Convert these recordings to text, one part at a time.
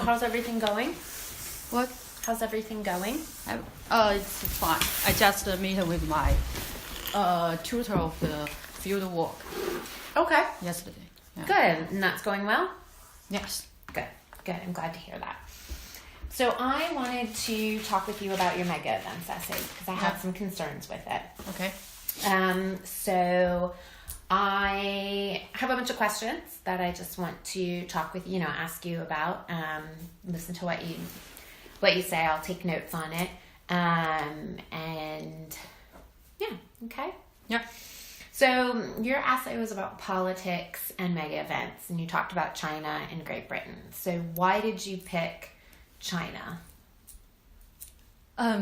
how's everything going? What? How's everything going? It's fine. I just met with my tutor of the field work Okay. yesterday. Yeah. Good. And that's going well? Yes. Good. Good. I'm glad to hear that. So I wanted to talk with you about your mega events essay because I had some concerns with it. Okay. So I have a bunch of questions that I just want to talk with you, ask you about, listen to what you say. I'll take notes on it. And yeah, okay. Yeah. So your essay was about politics and mega events, and you talked about China and Great Britain. So why did you pick China as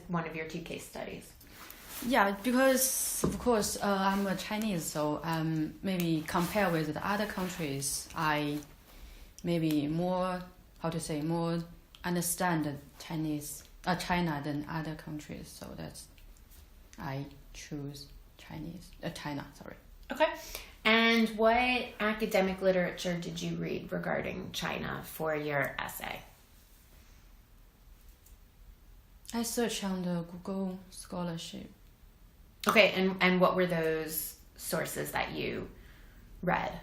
one of your two case studies? Yeah, because of course I'm a Chinese, so maybe compare with the other countries, I maybe more more understand China than other countries. So that's I choose China. Sorry. Okay. And what academic literature did you read regarding China for your essay? I searched on the Google Scholarship. Okay, and what were those sources that you read?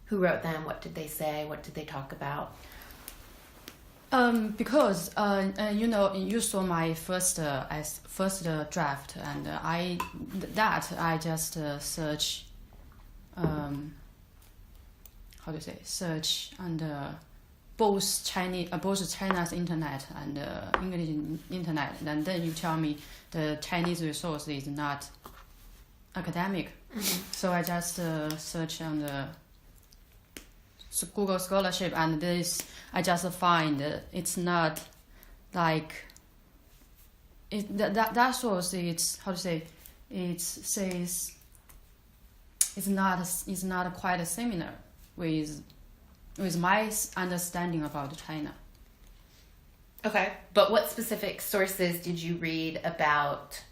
Who wrote them? What did they say? What did they talk about? Because you saw my first draft, and I just search search on both China's internet and English internet, and then you tell me the Chinese resource is not academic. Mm-hmm. So I just search on the Google Scholarship, and this I just find it's not like that source. It's it says it's not quite similar with my understanding about China. Okay, but what specific sources did you read about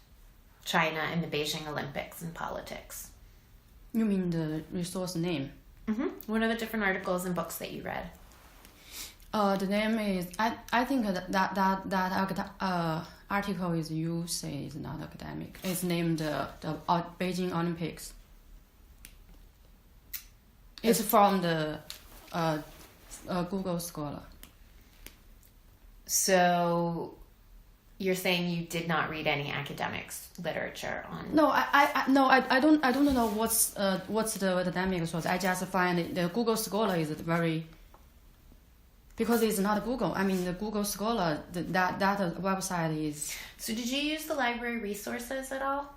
China and the Beijing Olympics and politics? You mean the resource name? Mm-hmm. What are the different articles and books that you read? The name is I think that article is you say is not academic. It's named the Beijing Olympics. It's from the Google Scholar. So you're saying you did not read any academics literature on? No, I don't know what's the academic source. I just find the Google Scholar is very, because it's not Google. I mean the Google Scholar that website is. So did you use the library resources at all?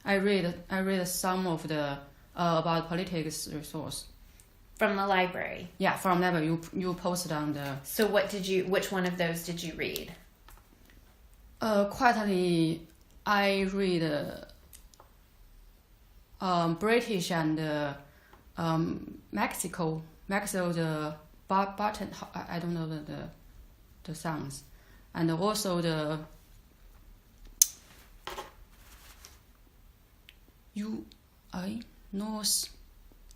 I read some of the about politics resource. From the library? Yeah, from library. You posted on the. So which one of those did you read? Quietly, I read British and Mexico, the button. I don't know the sounds, and also the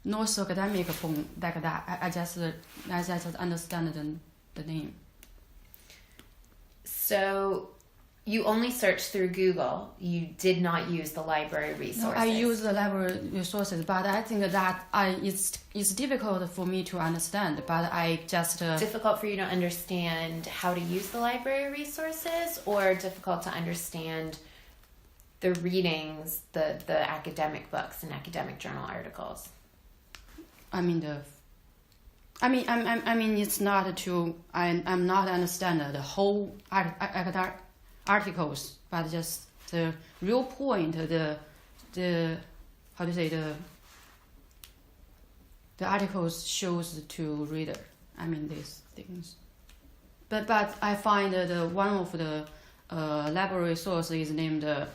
North academic from like that. I just understand the name. So you only searched through Google. You did not use the library resources. No, I use the library resources, but I think that it's difficult for me to understand. But I just difficult for you to understand how to use the library resources, or difficult to understand the readings, the academic books and academic journal articles. I mean it's not to I'm not understand the whole articles, but just the real point, the articles shows to reader. I mean these things. But I find the one of the library source is named the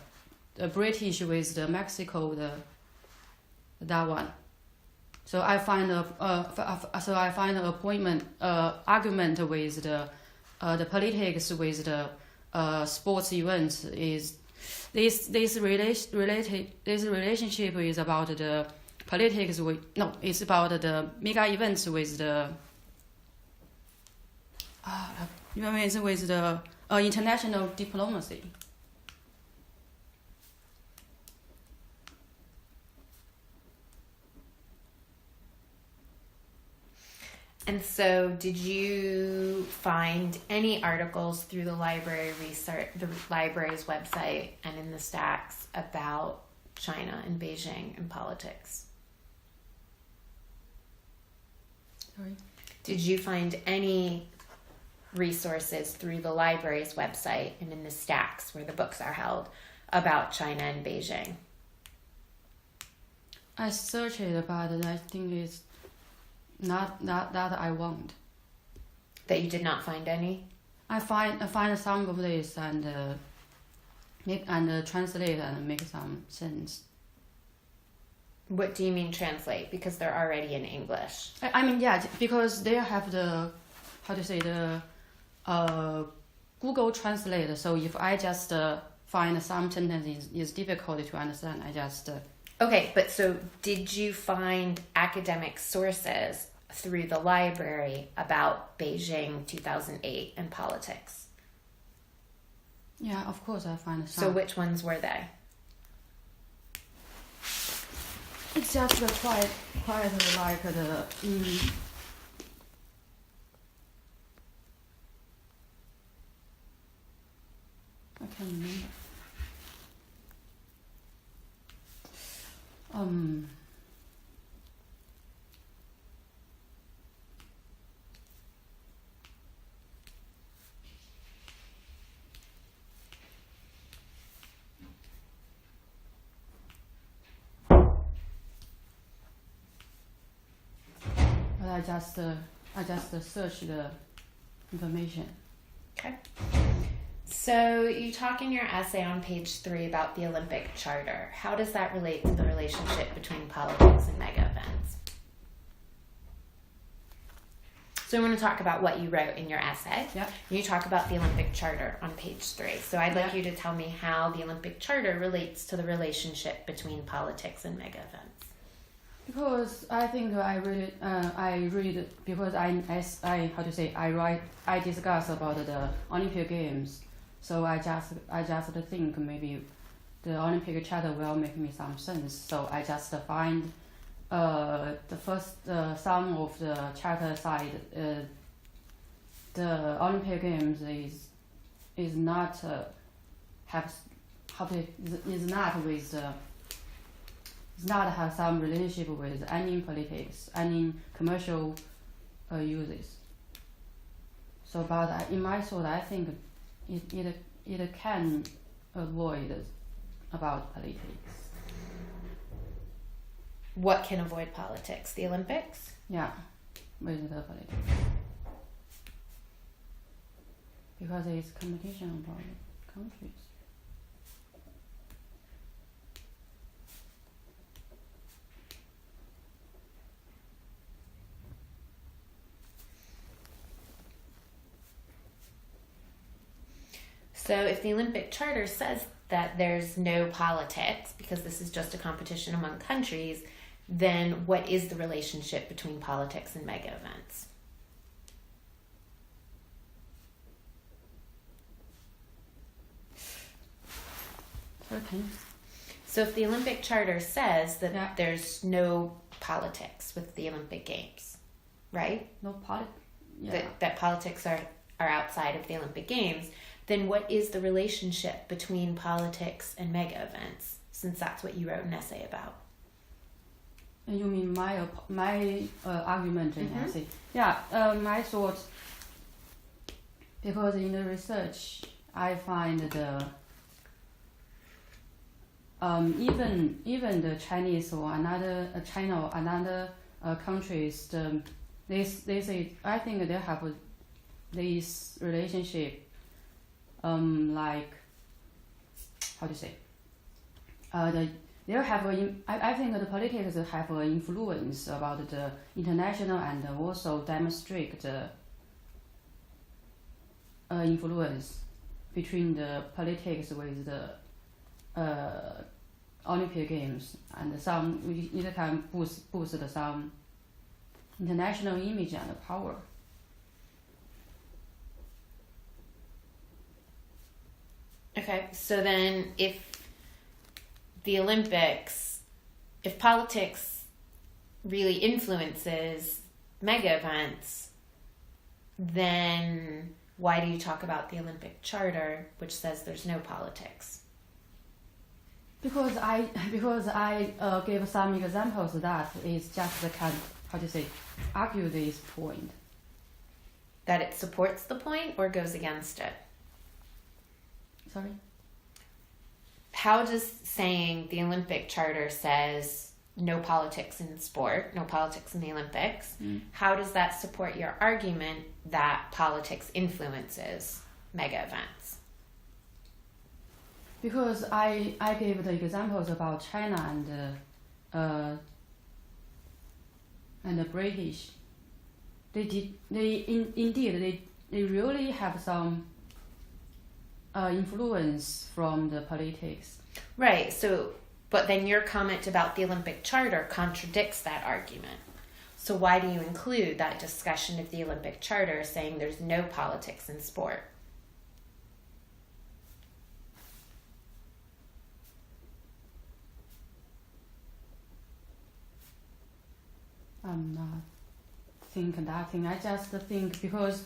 British with the Mexico that one. So I find an argument with the politics with the sports events is this relationship is about the politics with it's about the mega events with the with the international diplomacy. And so, did you find any articles through the library's website and in the stacks about China and Beijing and politics? Sorry? Did you find any resources through the library's website and in the stacks where the books are held about China and Beijing? I searched it, but I think it's not that I want. That you did not find any? I find some of this and translate and make some sense. What do you mean translate? Because they're already in English. I mean, yeah, because they have the Google Translate. So if I just find some sentences is difficult to understand, I just. Okay, but so did you find academic sources through the library about Beijing 2008 and politics? Yeah, of course I find some. So which ones were they? It's just quite like the. I can't remember. But I just search the information. Okay. So you talk in your essay on page 3 about the Olympic Charter. How does that relate to the relationship between politics and mega events? So I want to talk about what you wrote in your essay. Yeah. You talk about the Olympic Charter on page 3. So I'd like Yeah. you to tell me how the Olympic Charter relates to the relationship between politics and mega events. Because I think I read because I discuss about the Olympic Games. So I just think maybe the Olympic Charter will make me some sense. So I just find the first some of the charter side the Olympic Games is not have some relationship with any politics, any commercial uses. So, but in my thought, I think it can avoid about politics. What can avoid politics? The Olympics? Yeah, with the politics. Because it's competition about countries. So if the Olympic Charter says that there's no politics, because this is just a competition among countries, then what is the relationship between politics and mega events? Okay. So if the Olympic Charter says that Yeah. there's no politics with the Olympic Games, right? No politics. Yeah. That politics are outside of the Olympic Games, then what is the relationship between politics and mega events, since that's what you wrote an essay about? And you mean my argument in Mhm. essay? Yeah. My thought. Because in the research, I find the even the Chinese or another China or another countries, they say I think they have this relationship. Like how to say? They have I think the politics have an influence about the international and also demonstrate the influence between the politics with the Olympic Games, and some it can boost some international image and power. Okay, so then if the Olympics, if politics really influences mega events, then why do you talk about the Olympic Charter, which says there's no politics? Because I gave some examples that is just argue this point. That it supports the point or goes against it? Sorry? How does saying the Olympic Charter says no politics in sport, no politics in the Olympics, how does that support your argument that politics influences mega events? Because I gave the examples about China and the British. They really have some influence from the politics. Right. So, but then your comment about the Olympic Charter contradicts that argument. So why do you include that discussion of the Olympic Charter saying there's no politics in sport? I'm not thinking that thing. I just think because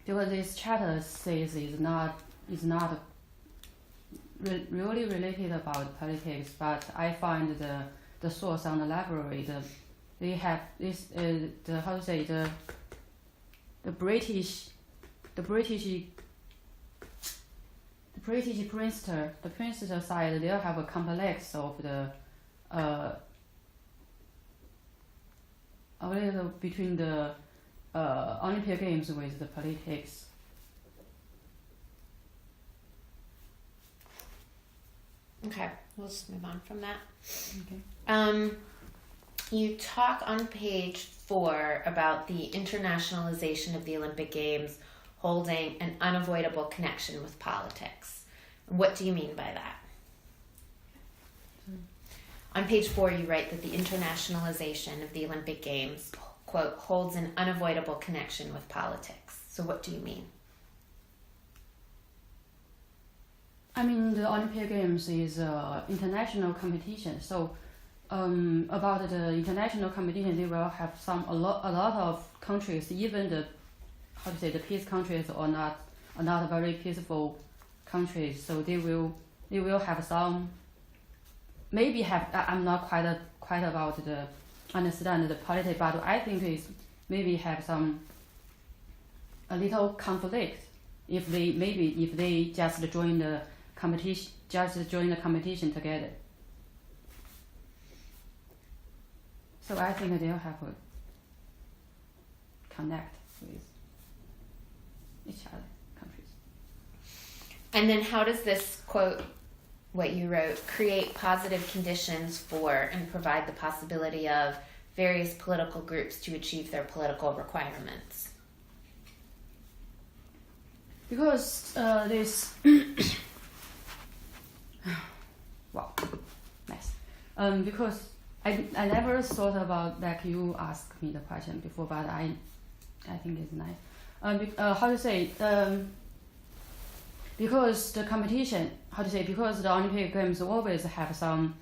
this charter says is not really related about politics, but I find the source on the library, they have this the British Princeton side, they have a complex of the a little between the Olympic Games with the politics. Okay, we'll just move on from that. Okay. You talk on page 4 about the internationalization of the Olympic Games holding an unavoidable connection with politics. What do you mean by that? On page 4, you write that the internationalization of the Olympic Games, quote, holds an unavoidable connection with politics. So what do you mean? I mean, the Olympic Games is international competition. So, about the international competition, they will have a lot of countries, even the peace countries or not very peaceful countries. So they will have some. Maybe have I'm not quite about the understand the politics, but I think it's maybe have a little conflict if they just join the competition together. So I think they'll have a connect with each other countries. And then how does this quote, what you wrote, create positive conditions for and provide the possibility of various political groups to achieve their political requirements? Because this wow, nice. Because I never thought about like you asked me the question before, but I think it's nice. Because the competition, because the Olympic Games always have some,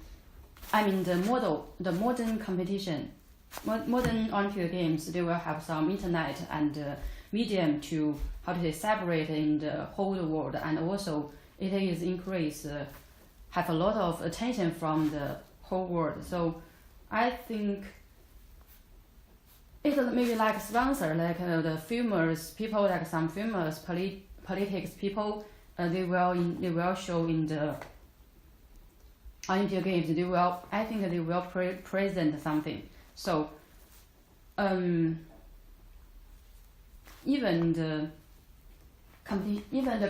the modern competition, modern Olympic Games, they will have some internet and medium to, separate in the whole world, and also it is have a lot of attention from the whole world. So I think it maybe like sponsor, like the famous people, like some famous politics people, they will show in the Olympic Games. I think they will present something. So even the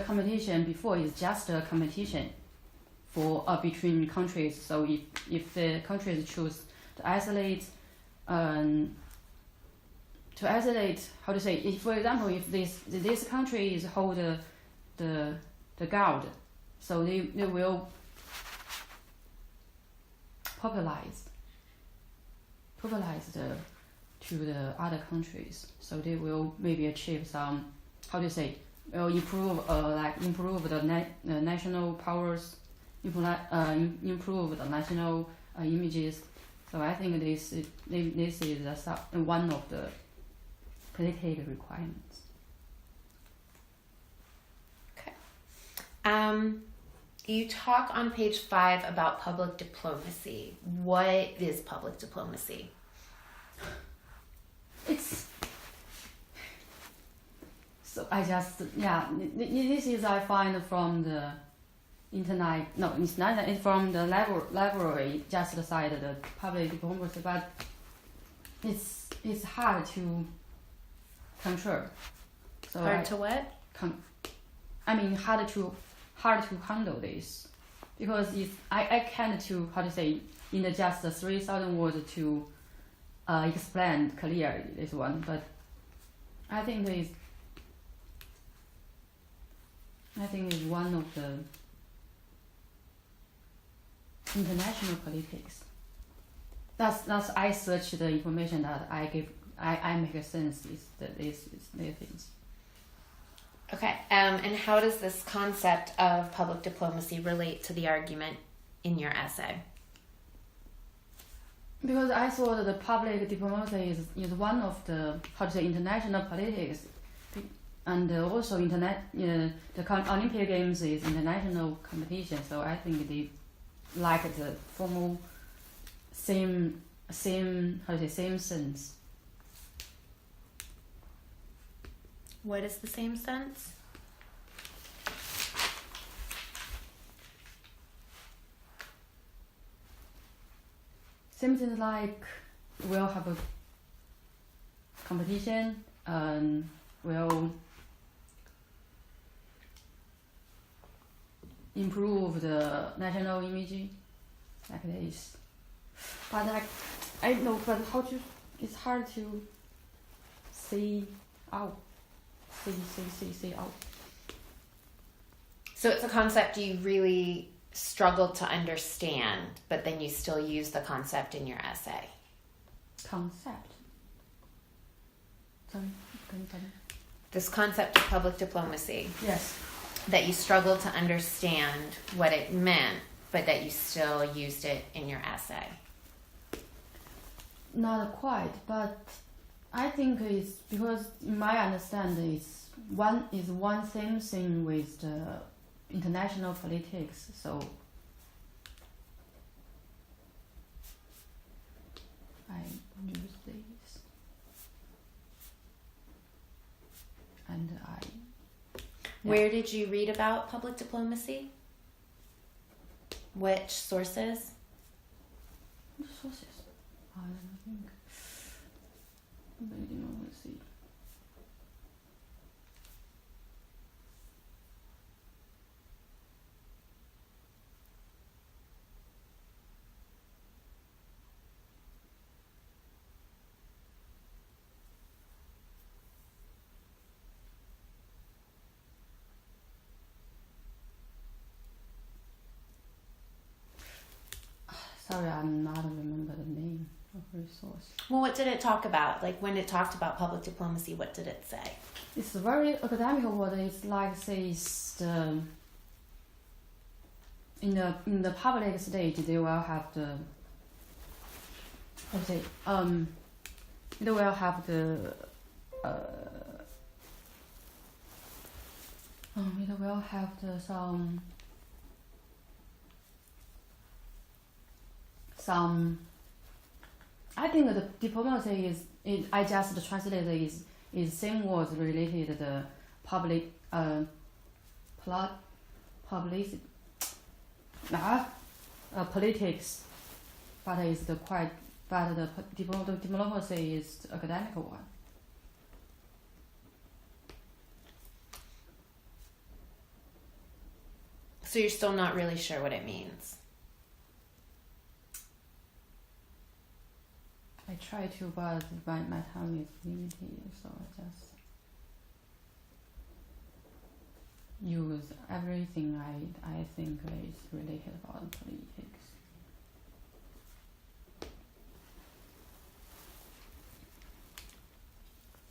competition before is just a competition for between countries. So if the countries choose to isolate, if, for example, if this country is hold the gold, So they will popularize to the other countries. So they will maybe achieve some, how do you say, will improve the national powers, improve the national images. So I think this is one of the political requirements. Okay. You talk on page 5 about public diplomacy. What is public diplomacy? It's so I just this is I find from the internet. No, it's not. It's from the library just beside the public diplomacy, but it's hard to control. So Hard to what? Hard to handle this because I can't to how to say in the just 3,000 words to explain clearly this one, but I think it's one of the international politics. That's I search the information that I give. I make a sense is these things. Okay. And how does this concept of public diplomacy relate to the argument in your essay? Because I thought the public diplomacy is one of the international politics, and also the Olympic Games is international competition. So I think they like the formal same sense. What is the same sense? Something like we'll have a competition and we'll improve the national image like this. But I know, but it's hard to say out. Say out. So it's a concept you really struggled to understand, but then you still use the concept in your essay. Concept? Sorry, can you tell me? This concept of public diplomacy. Yes. That you struggled to understand what it meant, but that you still used it in your essay. Not quite, but I think it's because in my understanding it's one same thing with the international politics. So I use this and Where did you read about public diplomacy? Which sources? Sources. I don't think. Let's see. Sorry, I'm not remember the name of resource. Well, what did it talk about? Like when it talked about public diplomacy, what did it say? It's a very academic word. It's like says the in the public stage they will have the they will have the it will have the some I think the diplomacy is I just translated is same words related to the public politics, but is the quite but the diplomacy is the academic one. So you're still not really sure what it means. I try to, but my time is limited, so I just. use everything I think is related about politics.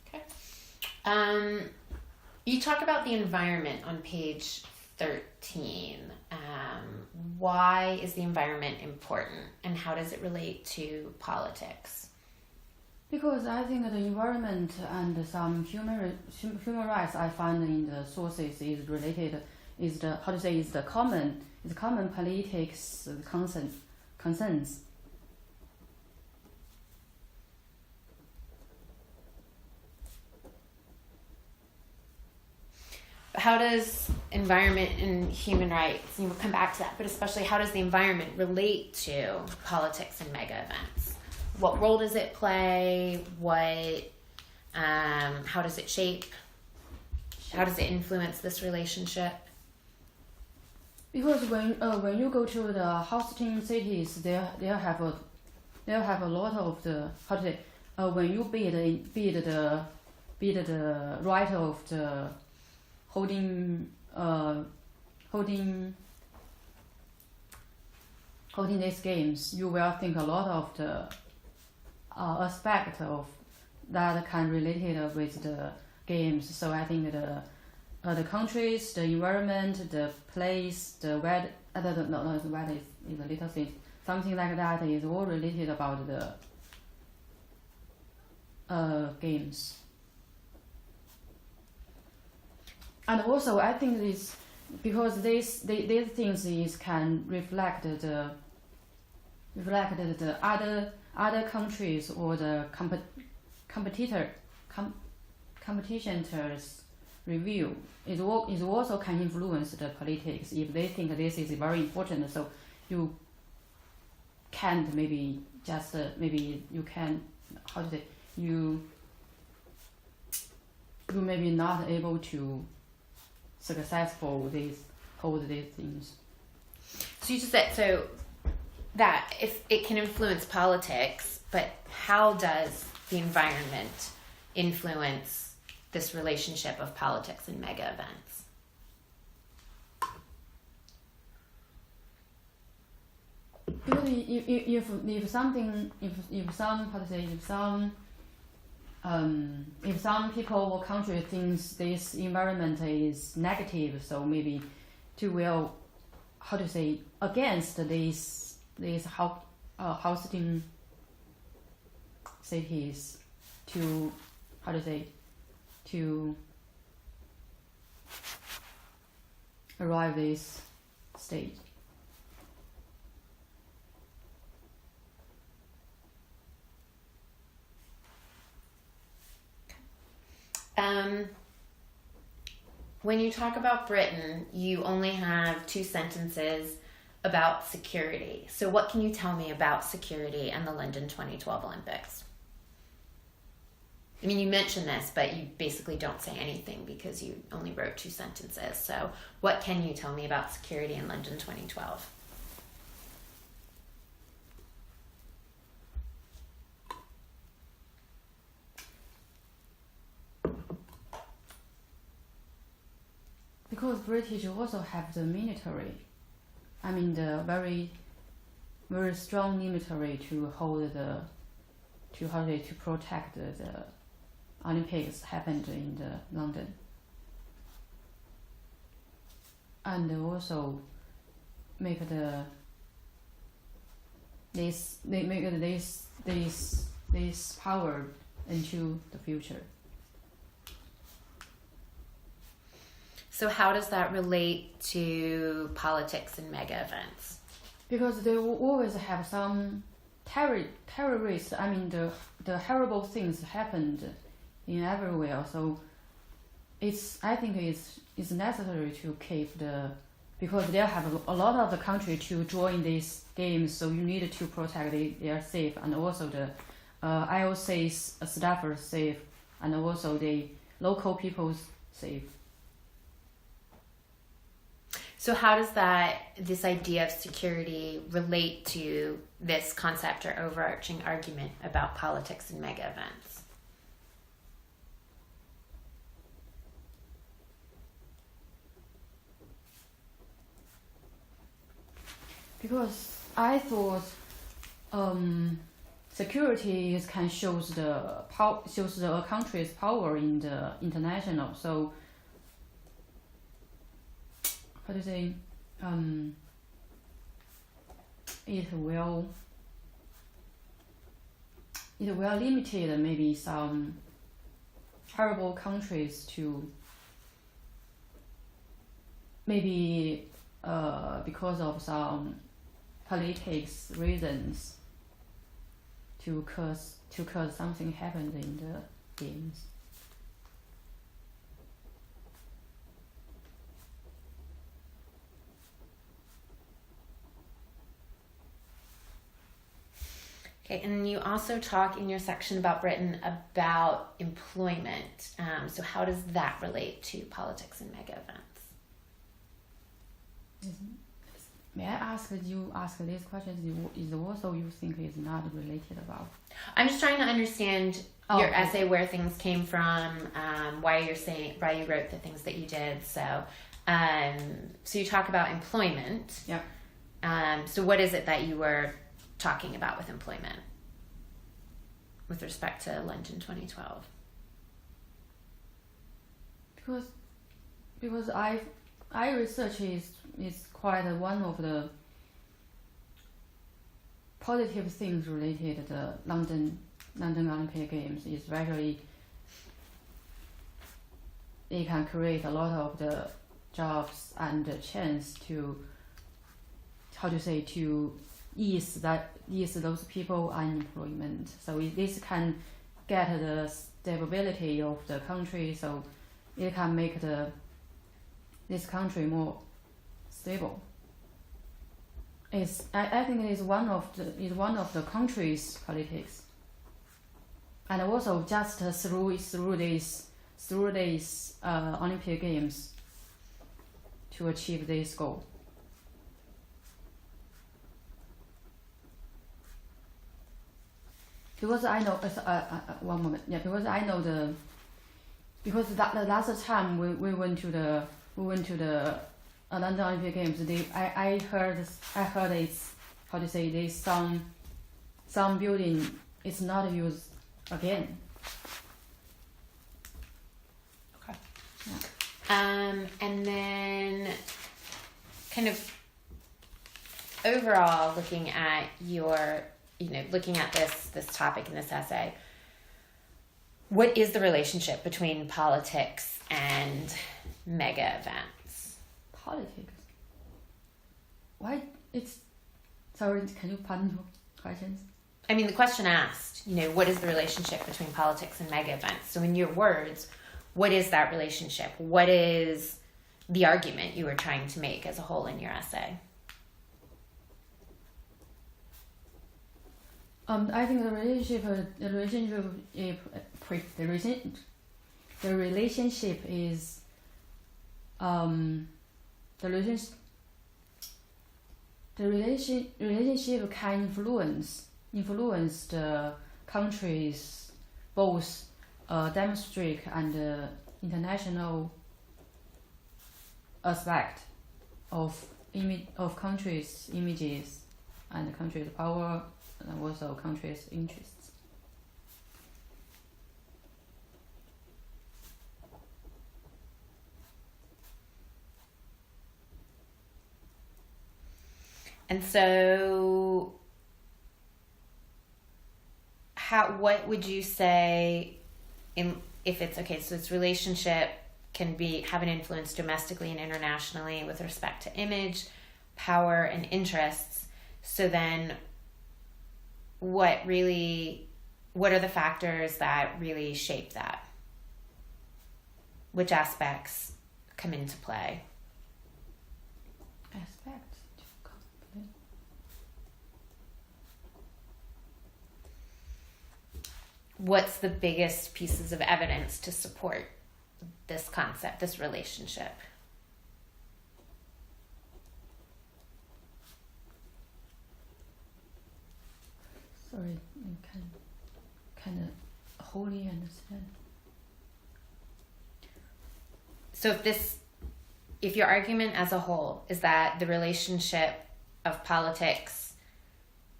Okay. You talk about the environment on page 13. Why is the environment important, and how does it relate to politics? Because I think the environment and some human rights I find in the sources is related, is the common politics concerns. How does environment and human rights, we'll come back to that, but especially how does the environment relate to politics and mega events? What role does it play? How does it shape? How does it influence this relationship? Because when you go to the hosting cities, they have a lot of the when you bid the right of the holding these games, you will think a lot of the aspect of that can relate it with the games. So I think the countries, the environment, the place, the weather, the weather is a little thing. Something like that is all related about the games. And also, I think this because these things can reflect the other countries or the competitors review. It also can influence the politics if they think this is very important. So you can't maybe just maybe you can you maybe not able to successful hold these things. So you just said that if it can influence politics, but how does the environment influence this relationship of politics and mega events? Because if some people or country thinks this environment is negative, so maybe to will against these hosting cities to to arrive this stage. When you talk about Britain, you only have 2 sentences about security. So what can you tell me about security and the London 2012 Olympics? I mean, you mentioned this, but you basically don't say anything because you only wrote 2 sentences. So what can you tell me about security in London 2012? Because British also have the military, I mean the very, very strong military to hold to protect the Olympics happened in the London, and also make this power into the future. So how does that relate to politics and mega events? Because they will always have some terrorists. I mean, the horrible things happened in everywhere. So I think it's necessary to keep because they have a lot of the country to join these games. So you need to protect they are safe, and also the IOC's staffers safe, and also the local people's safe. So how does this idea of security relate to this concept or overarching argument about politics and mega events? Because I thought security can shows the country's power in the international. So how to say it will limited maybe some horrible countries to maybe because of some politics reasons to cause something happened in the games. Okay, and you also talk in your section about Britain about employment. So how does that relate to politics and mega events? May I ask you these questions? Is also you think is not related about? I'm just trying to understand your okay. essay, where things came from, why you wrote the things that you did. So, so you talk about employment. Yeah. So what is it that you were talking about with employment with respect to London 2012? Because I research is quite one of the positive things related to the London Olympic Games, especially it can create a lot of the jobs and the chance to ease those people unemployment. So this can get the stability of the country, so it can make this country more stable. I think it is one of the country's politics, and also just through these Olympic Games to achieve this goal. Because I know one moment. Yeah, because I know because the last time we went to the London Olympic Games, I heard it's how to say this some building is not used again. Okay. Yeah. And then kind of overall looking at this topic in this essay, what is the relationship between politics and mega events? Politics? Why it's... Sorry, can you pardon your questions? I mean, the question asked, what is the relationship between politics and mega events? So in your words, what is that relationship? What is the argument you were trying to make as a whole in your essay? I think the relationship is the relationship can influence the country's both domestic and international aspect of country's images and country's power and also country's interests. And so what would you say if it's okay, so its relationship can have an influence domestically and internationally with respect to image, power, and interests. So then what are the factors that really shape that? Which aspects come into play? What's the biggest pieces of evidence to support this concept, this relationship? Sorry, I kind of wholly understand. So if your argument as a whole is that the relationship of politics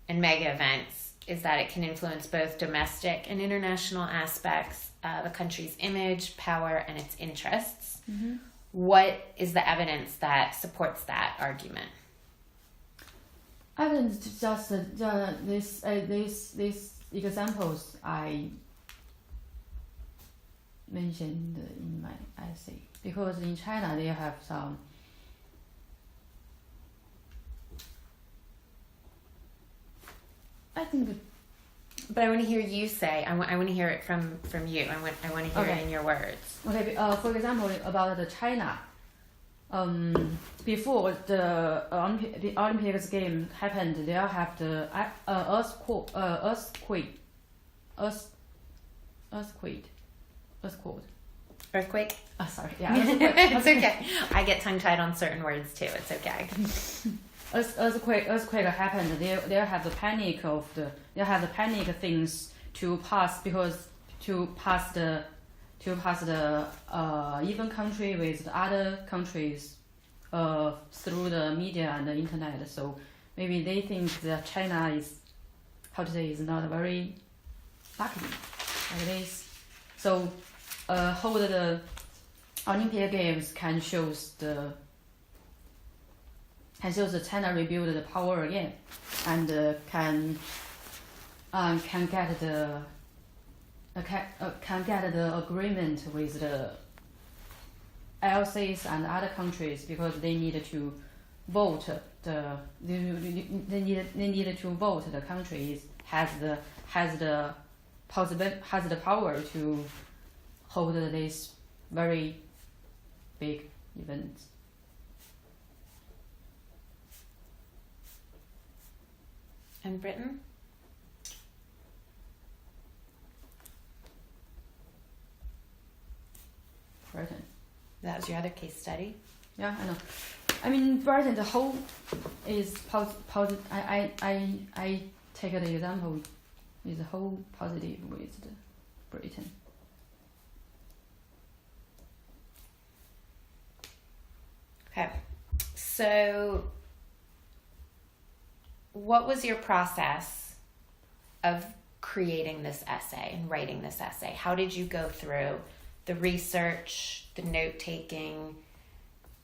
and mega events is that it can influence both domestic and international aspects of a country's image, power, and its interests. Mm-hmm. What is the evidence that supports that argument? Evidence just these examples I mentioned in my essay, because in China they have some I think. But I want to hear you say. I want to hear it from you. I want to hear it in your words. Okay. For example, about the China. Before the Olympics game happened, they have the earthquake. Sorry. Yeah. It's okay. I get tongue tied on certain words too. It's okay. Earthquake happened. They have the panic things to pass, because to pass the even country with the other countries through the media and the internet. So maybe they think that China is not very lucky like this. So hold the Olympic Games can show the China rebuild the power again, and can get the agreement with the LCs and other countries, because they need to vote the countries has the power to hold this very big event. And Britain? Britain. That was your other case study? Yeah, I know. I mean, Britain, the whole is positive. I take the example is the whole positive with the Britain. Okay. So what was your process of creating this essay and writing this essay? How did you go through the research, the note-taking,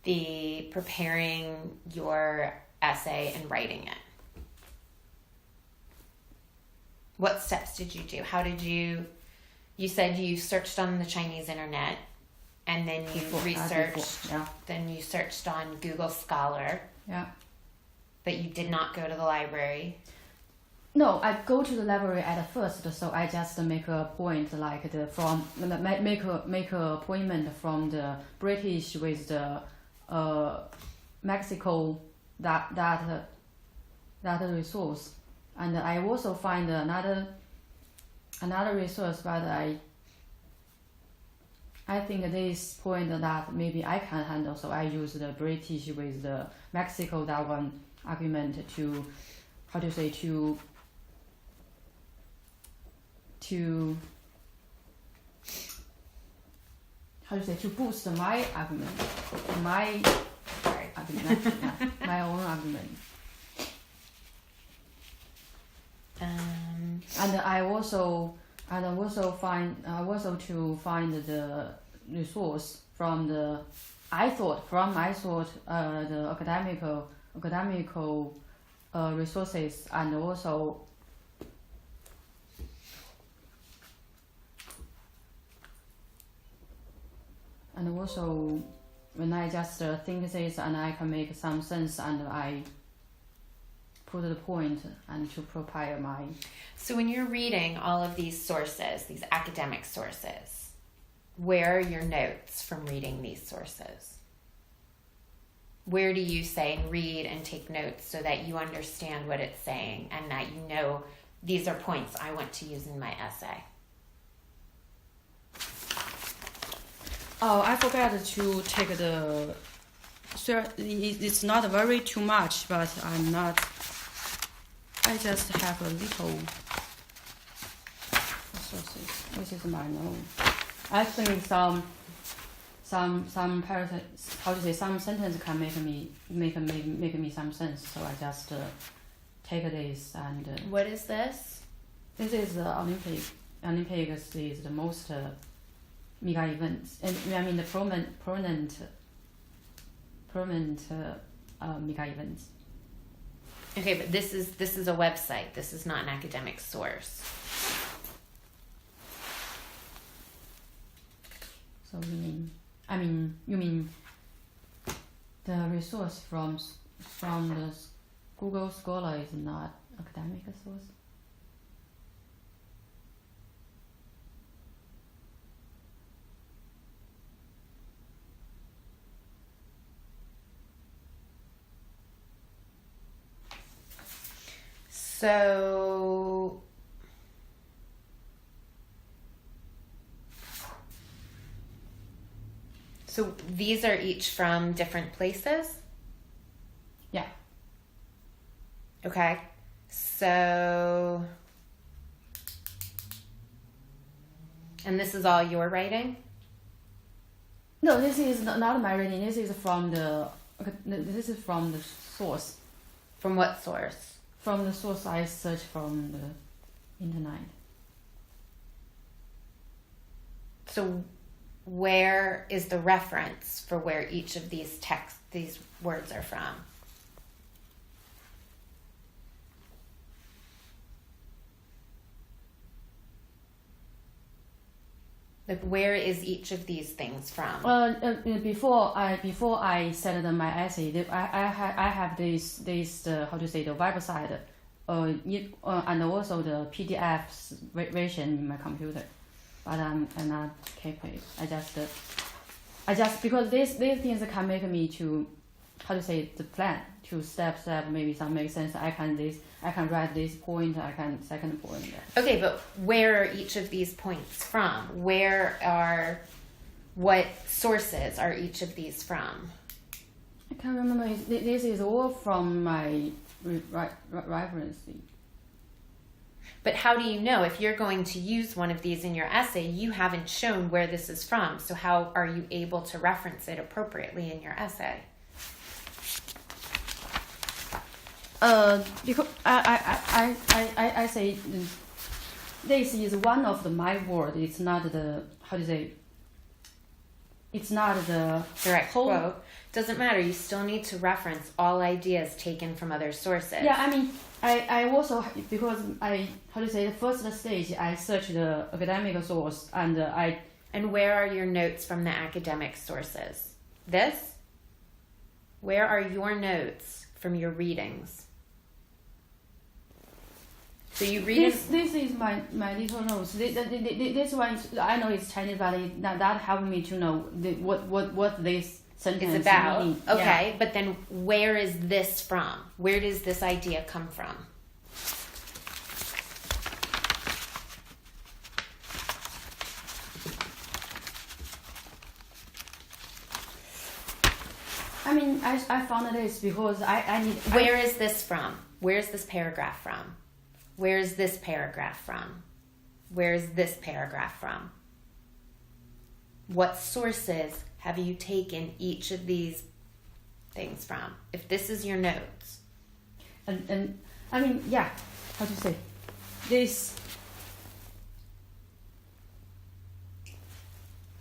the preparing your essay and writing it? What steps did you do? How did you said you searched on the Chinese internet, and then you researched, then you searched on Google Scholar. Yeah. But you did not go to the library. No, I go to the library at first, so I just make a point make a appointment from the British with the Mexico that resource, and I also find another resource, but I think this point that maybe I can handle, so I use the British with the Mexico that one argument to boost my argument, my own argument. And I also find the resource from the academical resources, and also when I just think this and I can make some sense, and I put the point and to prepare my. So when you're reading all of these sources, these academic sources, where are your notes from reading these sources? Where do you say read and take notes so that you understand what it's saying and that you know these are points I want to use in my essay? Oh, I forgot to take the. It's not very too much, but I'm not. I just have a little sources. This is my note. I think some some parasites, how to say, some sentence can make me some sense. So I just take this and. What is this? This is the Olympics is the most mega events, and I mean the prominent mega events. Okay, but this is a website. This is not an academic source. So you mean the resource from the Google Scholar is not academic source? So these are each from different places? Yeah. Okay. So, and this is all your writing? No, this is not my reading. This is from the source. From what source? From the source I searched from the internet. So where is the reference for where each of these words are from? Like, where is each of these things from? Before I set my essay, I have this how to say, the website, and also the PDF version in my computer, but I'm not keep it. I just because these things can make me to, how to say, the plan to step maybe some make sense. I can write this point. I can second point. Okay, but where are each of these points from? What sources are each of these from? I can't remember. This is all from my reference. But how do you know? If you're going to use one of these in your essay, you haven't shown where this is from. So how are you able to reference it appropriately in your essay? Because I say this is one of my word. It's not the, how to say, it's not the direct quote. Doesn't matter. You still need to reference all ideas taken from other sources. Yeah, I mean, I also, because how to say, the first stage I search the academic source and And where are your notes from the academic sources? This? Where are your notes from your readings? So you read this is my little notes. This one I know it's Chinese, but that helped me to know what this sentence is about. Mean. Okay, yeah. But then where is this from? Where does this idea come from? I mean, I found this because I need. Where is this from? Where is this paragraph from? Where is this paragraph from? Where is this paragraph from? What sources have you taken each of these things from? If this is your notes. And I mean, yeah, how to say this?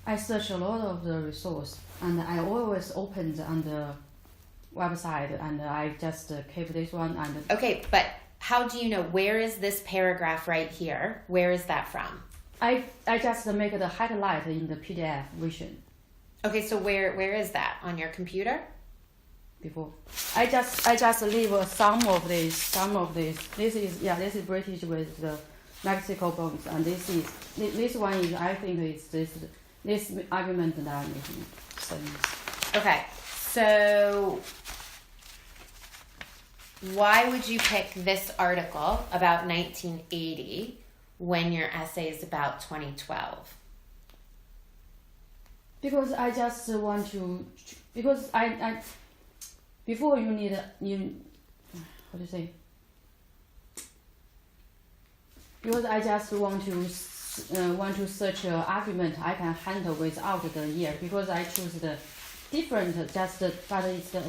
I search a lot of the resource, and I always opened on the website, and I just keep this one. And okay, but how do you know? Where is this paragraph right here? Where is that from? I just make the highlight in the PDF version. Okay, so where is that on your computer? Before I just leave some of this. This is British with the Mexico bonds, and this one is, I think it's this argument that I'm making sense. Okay, so why would you pick this article about 1980 when your essay is about 2012? Because I just want to, because I before you how to say, because I just want to want to search an argument, I can handle without the year because I choose the different, but it's the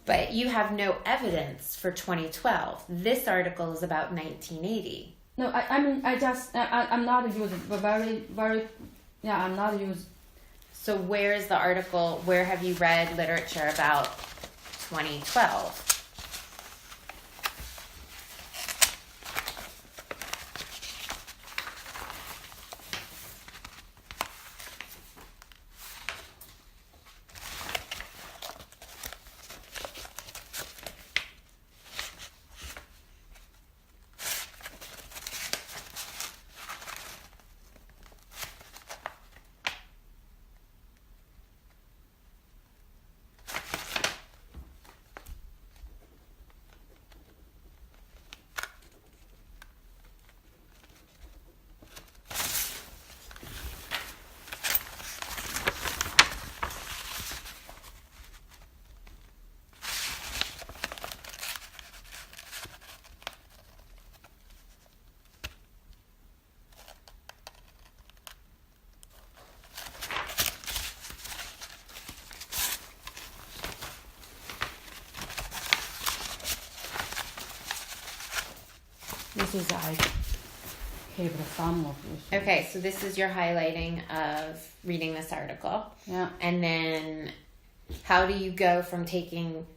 But you have no evidence for 2012. This article is about 1980. No, I mean I'm not using very I'm not using. So where is the article? Where have you read literature about 2012? This is I keep the sum of this. Okay, so this is your highlighting of reading this article. Yeah. And then how do you go from taking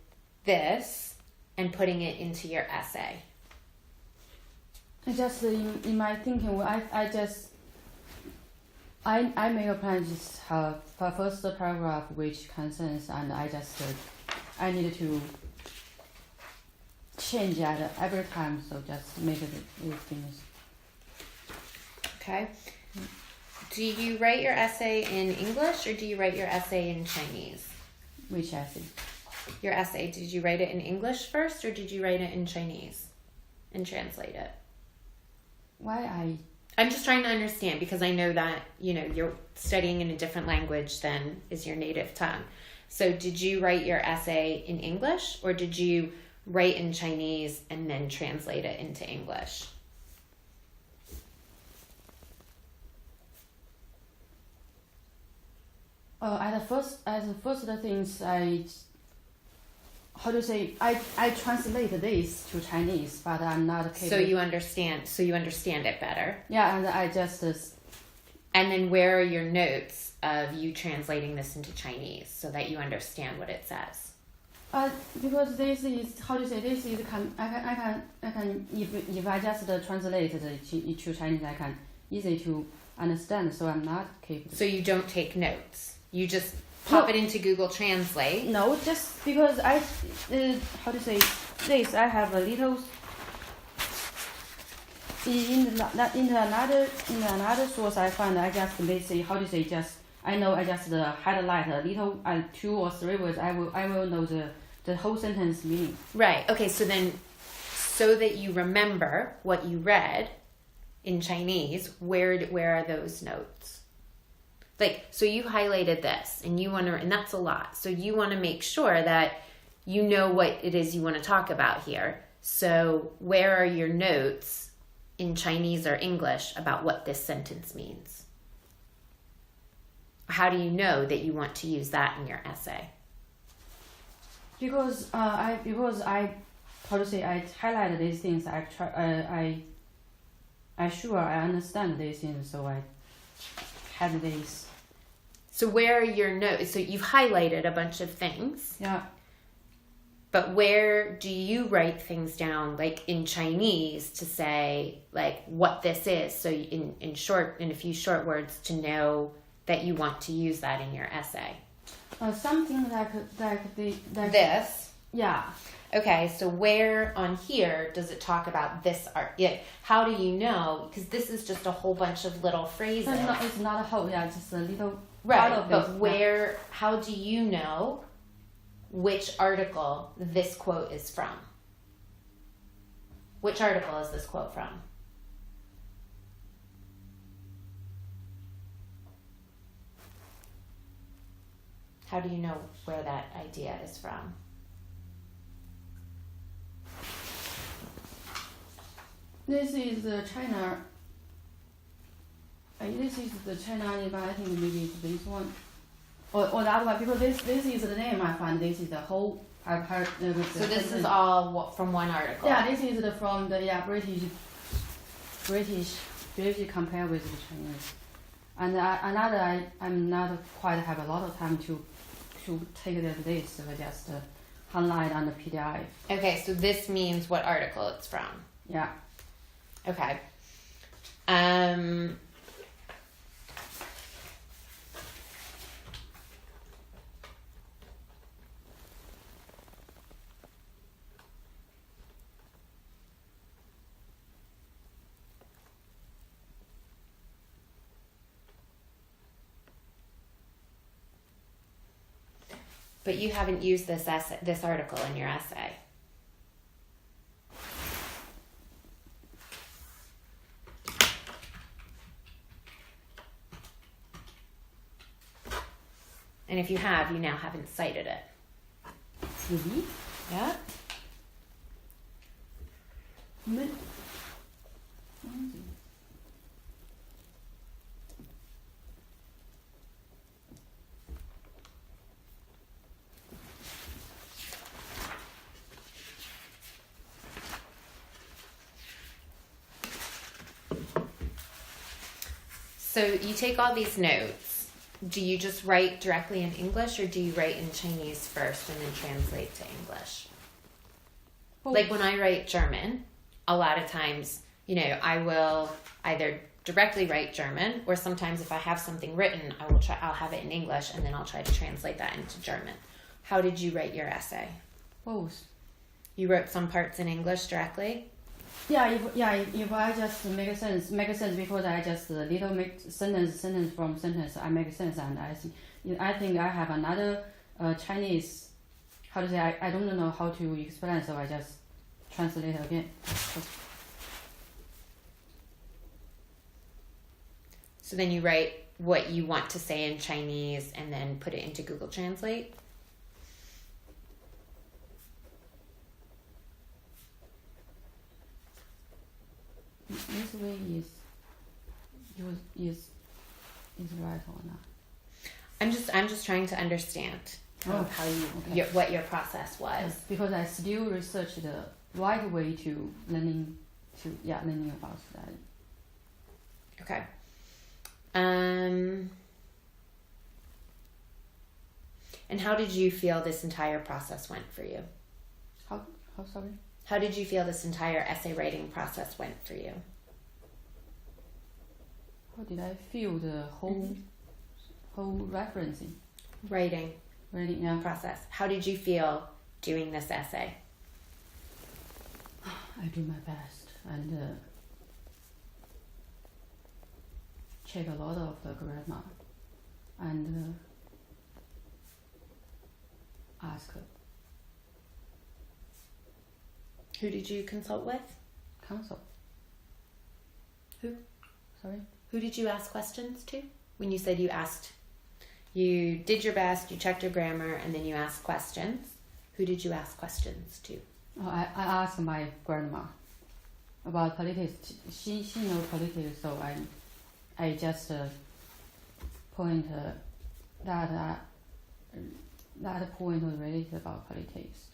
this and putting it into your essay? I just in my thinking, I make a plan just for first paragraph which concerns, and I need to change that every time, so just make it these things. Okay. Do you write your essay in English or do you write your essay in Chinese? Which essay? Your essay, did you write it in English first or did you write it in Chinese and translate it? I'm just trying to understand because I know that, you're studying in a different language than is your native tongue. So did you write your essay in English or did you write in Chinese and then translate it into English? At the first things I translate this to Chinese, but I'm not capable. So you understand it better. Yeah, and I just. And then where are your notes of you translating this into Chinese so that you understand what it says? Because this is this is I can if I just translate it to Chinese, I can easy to understand. So I'm not capable. So you don't take notes. You just pop it into Google Translate. No, just because I this I have a little in another source I find I just I know I just highlight a little 2 or 3 words. I will know the whole sentence meaning. Right. Okay. So then, so that you remember what you read in Chinese, where are those notes? Like, so you highlighted this, and and that's a lot. So you want to make sure that you know what it is you want to talk about here. So where are your notes in Chinese or English about what this sentence means? How do you know that you want to use that in your essay? Because I highlighted these things. I sure I understand these things, so I had this. So where are your notes? So you've highlighted a bunch of things. Yeah. But where do you write things down, like in Chinese, to say like what this is? So in a few short words, to know that you want to use that in your essay. Something like this. Yeah. Okay, so where on here does it talk about this art? Yeah. How do you know? Because this is just a whole bunch of little phrases. It's not a whole. Yeah, just a little. Right, but where? How do you know which article this quote is from? Which article is this quote from? How do you know where that idea is from? This is China. This is the China, but I think maybe it's this one. Or that one, because this is the name I find. This is the whole. I've heard. So this is all from one article. Yeah, this is from the British compared with the Chinese. And another, I'm not quite have a lot of time to take this, so I just highlight on the PDF. Okay, so this means what article it's from. Yeah. Okay. But you haven't used this article in your essay. And if you have, you now haven't cited it. Really? Yeah. So you take all these notes. Do you just write directly in English, or do you write in Chinese first and then translate to English? Oh. Like when I write German, a lot of times, I will either directly write German, or sometimes if I have something written, I'll have it in English and then I'll try to translate that into German. How did you write your essay? Both. You wrote some parts in English directly? If I just make sense because I just little make sentence from sentence, I make sense, and I think I have another Chinese, how to say, I don't know how to explain, so I just translate again. So then you write what you want to say in Chinese and then put it into Google Translate? This way is right or not? I'm just trying to understand how what your process was. Yes, because I still research the right way to learning about that. Okay. And how did you feel this entire process went for you? How sorry? How did you feel this entire essay writing process went for you? How did I feel the whole referencing? Writing Yeah. process. How did you feel doing this essay? I do my best and check a lot of the grammar and ask Who did you consult with? counsel. Who? Sorry? Who did you ask questions to? When you said you did your best, you checked your grammar, and then you asked questions. Who did you ask questions to? Oh, I asked my grandma about politics. She knows politics, so I just point that point was related about politics.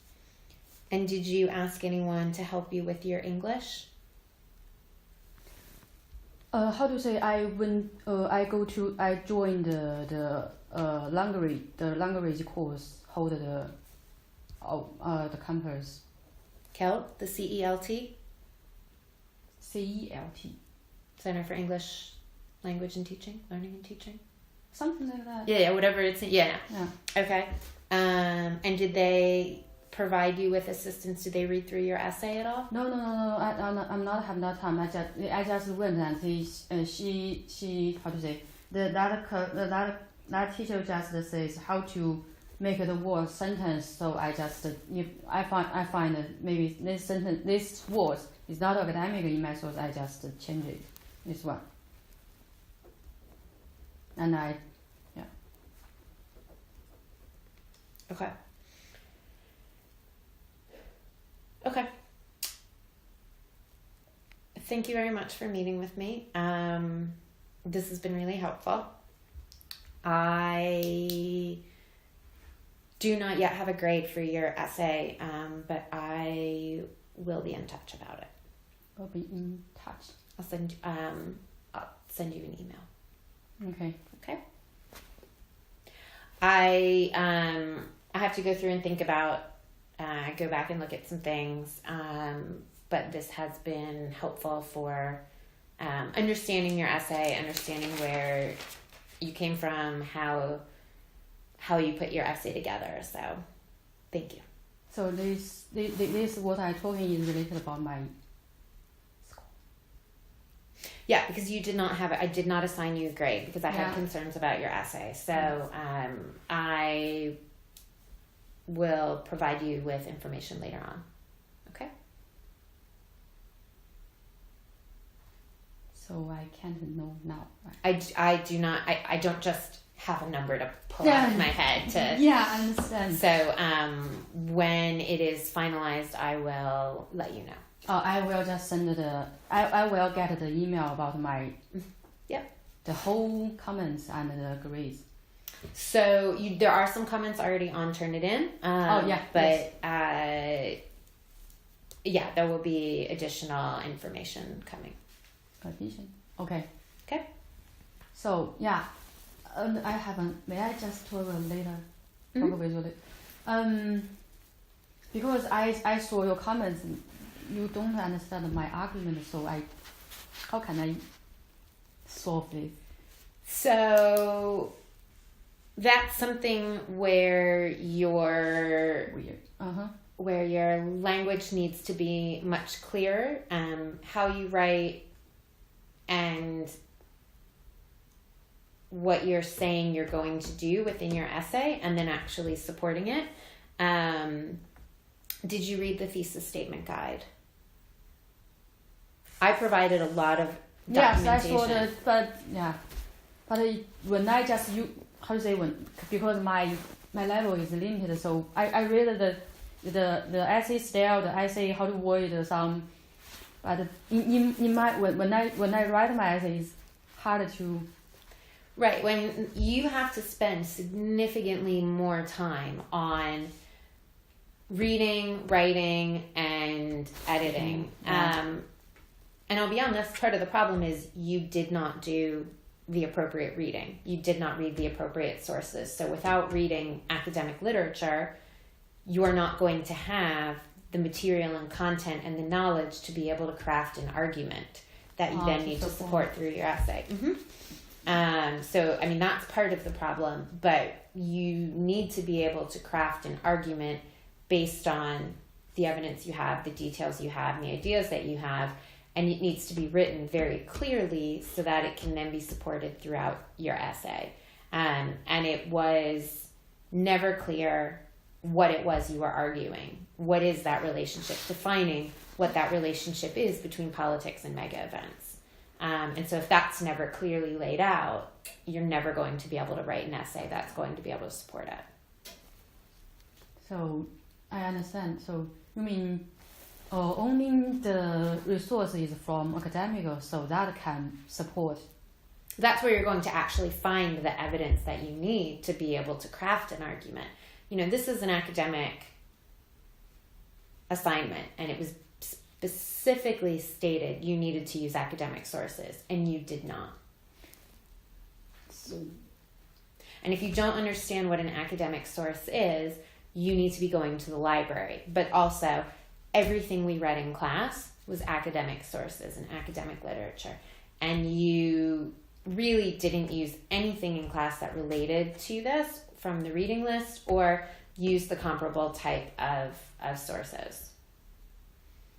And did you ask anyone to help you with your English? How to say? I joined the language course hold the campus. CELT, the CELT? CELT. Center for English Language and Teaching, Learning and Teaching? Something like that. Yeah, whatever it's, yeah. Yeah. Okay. And did they provide you with assistance? Did they read through your essay at all? No. I'm not have no time. I just went and she how to say that teacher just says how to make the word sentence. So I just I find that maybe this word is not academic in my source. I just change it. This one. And Okay. Okay. Thank you very much for meeting with me. this has been really helpful. I do not yet have a grade for your essay, but I will be in touch about it. We'll be in touch. I'll send you an email. Okay. Okay. I have to go through and think about, go back and look at some things, but this has been helpful for understanding your essay, understanding where you came from, how you put your essay together. So, thank you. So this what I'm talking is related about my score. Yeah, because you did not have it. I did not assign you a grade because I had concerns about your essay. So I will provide you with information later on. Okay? So I can't know now, right? I do not. I don't just have a number to pull out of my head to. Yeah, I understand. So when it is finalized, I will let you know. I will just send I will get the email about my the whole comments and the grades. So there are some comments already on Turnitin. But there will be additional information coming. Okay. Okay. So I haven't. May I just talk later? Talk with you later. Because I saw your comments. You don't understand my argument, so how can I solve this? So that's something where your language needs to be much clearer. How you write and what you're saying you're going to do within your essay, and then actually supporting it. Did you read the thesis statement guide? I provided a lot of documentation. Yes, I saw that, but when I just because my level is limited, so I read the essay style, the essay how to word some, but in my when I write my essay, it's hard to. Right, when you have to spend significantly more time on reading, writing, and editing. And I'll be honest, part of the problem is you did not do the appropriate reading. You did not read the appropriate sources. So without reading academic literature, you're not going to have the material and content and the knowledge to be able to craft an argument that you then need to support through your essay. So, I mean, that's part of the problem, but you need to be able to craft an argument based on the evidence you have, the details you have, and the ideas that you have, and it needs to be written very clearly so that it can then be supported throughout your essay. And it was never clear what it was you were arguing. What is that relationship? Defining what that relationship is between politics and mega events. And so if that's never clearly laid out, you're never going to be able to write an essay that's going to be able to support it. So I understand. So you mean only the resources from academic, so that can support. That's where you're going to actually find the evidence that you need to be able to craft an argument. You know, this is an academic assignment, and it was specifically stated you needed to use academic sources, and you did not. And if you don't understand what an academic source is, you need to be going to the library. But also, everything we read in class was academic sources and academic literature. And you really didn't use anything in class that related to this from the reading list or use the comparable type of sources.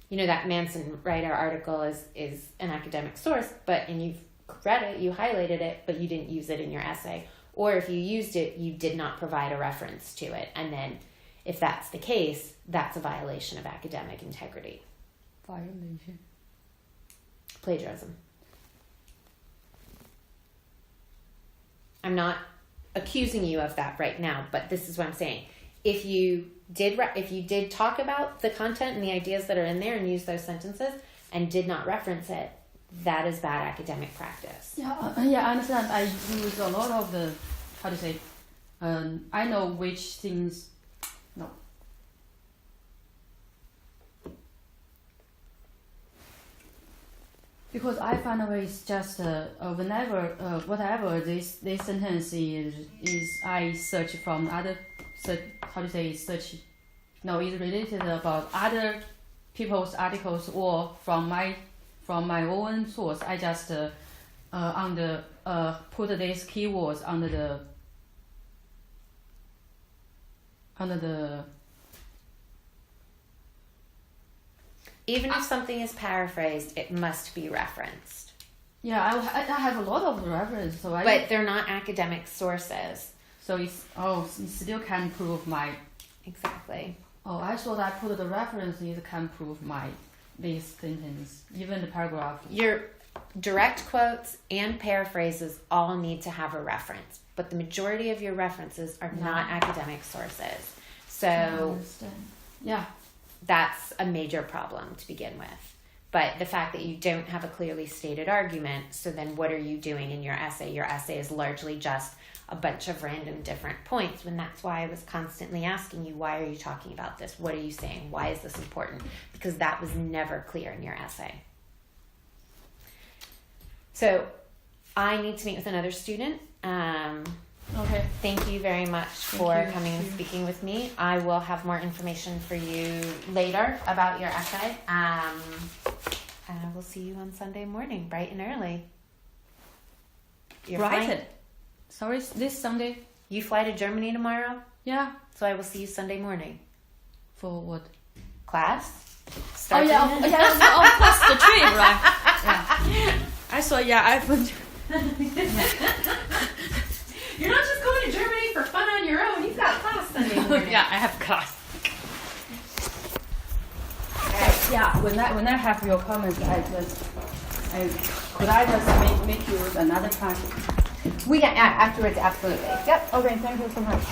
You know, that Manson writer article is an academic source, and you've read it, you highlighted it, but you didn't use it in your essay. Or if you used it, you did not provide a reference to it. And then if that's the case, that's a violation of academic integrity. Violation. Plagiarism. I'm not accusing you of that right now, but this is what I'm saying. If you did talk about the content and the ideas that are in there and use those sentences and did not reference it, that is bad academic practice. Yeah, I understand. I use a lot of the, how to say, I know which things, no. Because I find out it's just whenever, whatever this sentence is I search from other, how to say, search, no, it's related about other people's articles or from my own source. I just put these keywords under the Even if something is paraphrased, it must be referenced. Yeah, I have a lot of references, so but they're not academic sources. So it still can prove my. Exactly. Oh, I thought I put the references can prove this sentence, even the paragraph. Your direct quotes and paraphrases all need to have a reference, but the majority of your references are not academic sources. So yeah, that's a major problem to begin with. But the fact that you don't have a clearly stated argument, so then what are you doing in your essay? Your essay is largely just a bunch of random different points, when that's why I was constantly asking you, why are you talking about this? What are you saying? Why is this important? Because that was never clear in your essay. So I need to meet with another student. Okay. Thank you very much for coming and speaking with me. I will have more information for you later about your essay. And I will see you on Sunday morning, bright and early. Sorry, this Sunday? You fly to Germany tomorrow? Yeah. So I will see you Sunday morning. For what? Class? Plus the trip, right? Yeah. I saw, You're not just going to Germany for fun on your own. You've got class Sunday morning. Yeah, I have class. Okay. Yeah, when I have your comments, could I just make you another time? We can afterwards, absolutely. Yep. Okay, thank you so much.